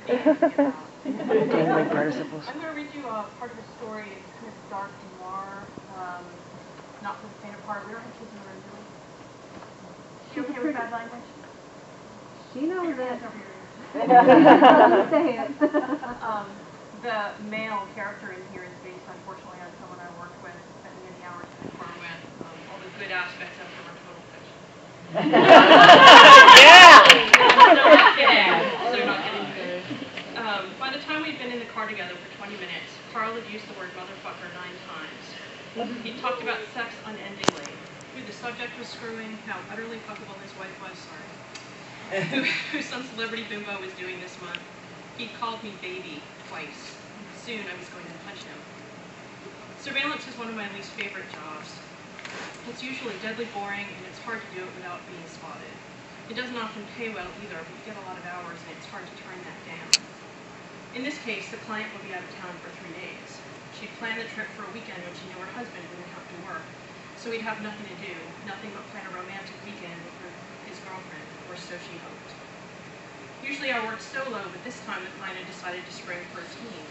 Dangling participles. I'm going to read you part of a story. It's kind of dark and noir, not for the faint of heart. We don't have kids in the room, do we? You okay with bad language? She knows it. Say it. The male character in here is based, unfortunately, on someone I worked with, spent many hours in the car with. All the good aspects of them are total fiction. Yeah! So not getting good. By the time we'd been in the car together for 20 minutes, Carl had used the word motherfucker 9 times. He talked about sex unendingly, who the subject was screwing, how utterly fuckable his wife was, who some celebrity bimbo was doing this month. He called me baby twice. Soon I was going to punch him. Surveillance is one of my least favorite jobs. It's usually deadly boring, and it's hard to do it without being spotted. It doesn't often pay well either, but you get a lot of hours, and it's hard to turn that down. In this case, the client will be out of town for 3 days. She'd planned the trip for a weekend when she knew her husband wouldn't have to work, so he'd have nothing to do, nothing but plan a romantic weekend with his girlfriend, or so she hoped. Usually I worked solo, but this time the client had decided to spring for a team.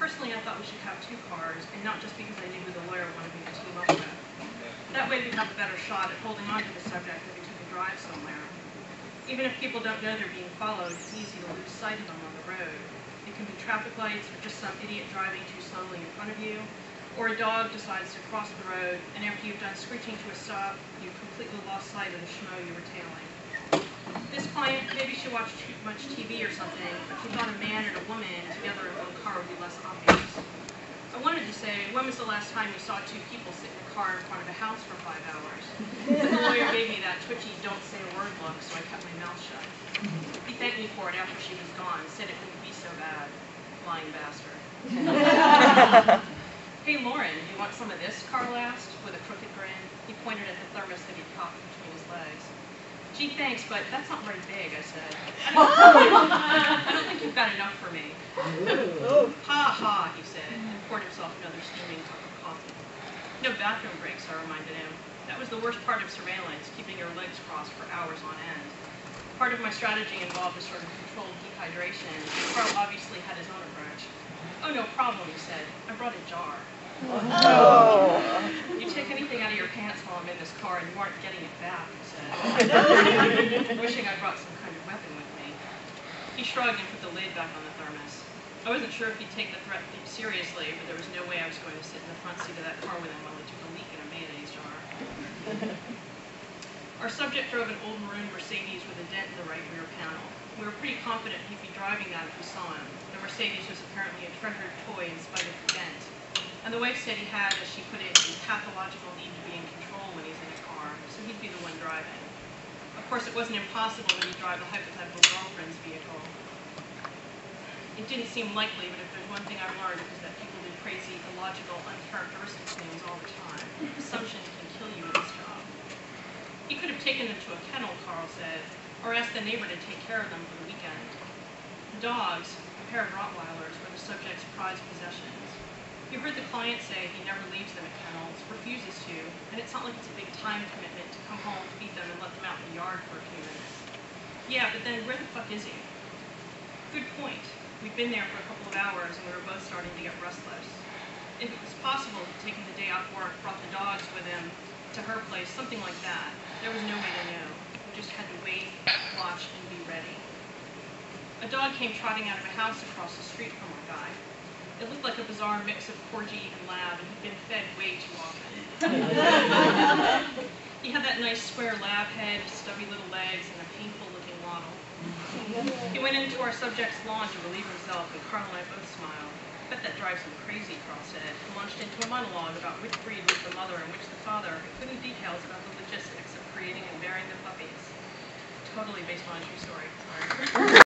Personally, I thought we should have 2 cars, and not just because I knew who the lawyer wanted me to team up with. That way we'd have a better shot at holding on to the subject if we took a drive somewhere. Even if people don't know they're being followed, it's easy to lose sight of them on the road. It can be traffic lights, or just some idiot driving too slowly in front of you, or a dog decides to cross the road, and after you've done screeching to a stop, you've completely lost sight of the schmo you were tailing. This client, maybe she watched too much TV or something, but she thought a man and a woman together in one car would be less obvious. I wanted to say, when was the last time you saw 2 people sit in a car in front of a house for 5 hours? But the lawyer gave me that twitchy, don't say a word look, so I kept my mouth shut. He thanked me for it after she was gone, said it wouldn't be so bad. Lying bastard. Hey, Lauren, do you want some of this? Carl asked, with a crooked grin. He pointed at the thermos that he'd popped between his legs. Gee, thanks, but that's not very big, I said. I don't think you've got enough for me. Ha ha, he said, and poured himself another steaming cup of coffee. No bathroom breaks, I reminded him. That was the worst part of surveillance, keeping your legs crossed for hours on end. Part of my strategy involved a sort of controlled dehydration, and Carl obviously had his own approach. Oh, no problem, he said. I brought a jar. Oh. You take anything out of your pants while I'm in this car and you aren't getting it back, he said. Wishing I brought some kind of weapon with me. He shrugged and put the lid back on the thermos. I wasn't sure if he'd take the threat seriously, but there was no way I was going to sit in the front seat of that car with him while he took a leak in a mayonnaise jar. Our subject drove an old maroon Mercedes with a dent in the right rear panel. We were pretty confident he'd be driving that if we saw him. The Mercedes was apparently a treasured toy in spite of the dent. And the wife said he had, as she put it, a pathological need to be in control when he's in a car, so he'd be the one driving. Of course, it wasn't impossible that he'd drive a hypothetical girlfriend's vehicle. It didn't seem likely, but if there's one thing I've learned, it's that people do crazy, illogical, uncharacteristic things all the time. Assumptions can kill you in this job. He could have taken them to a kennel, Carl said, or asked the neighbor to take care of them for the weekend. The dogs, a pair of Rottweilers, were the subject's prized possessions. You heard the client say he never leaves them at kennels, refuses to, and it's not like it's a big time commitment to come home, feed them, and let them out in the yard for a few minutes. Yeah, but then where the fuck is he? Good point. We'd been there for a couple of hours, and we were both starting to get restless. If it was possible, he'd taken the day off work, brought the dogs with him to her place, something like that. There was no way to know. We just had to wait, watch, and be ready. A dog came trotting out of a house across the street from our guy. It looked like a bizarre mix of corgi and lab, and he'd been fed way too often. He had that nice square lab head, stubby little legs, and a painful-looking waddle. He went into our subject's lawn to relieve himself, and Carl and I both smiled. I bet that drives him crazy, Carl said, and launched into a monologue about which breed was the mother and which the father, including details about the logistics of creating and bearing the puppies. Totally based on a true story. Sorry.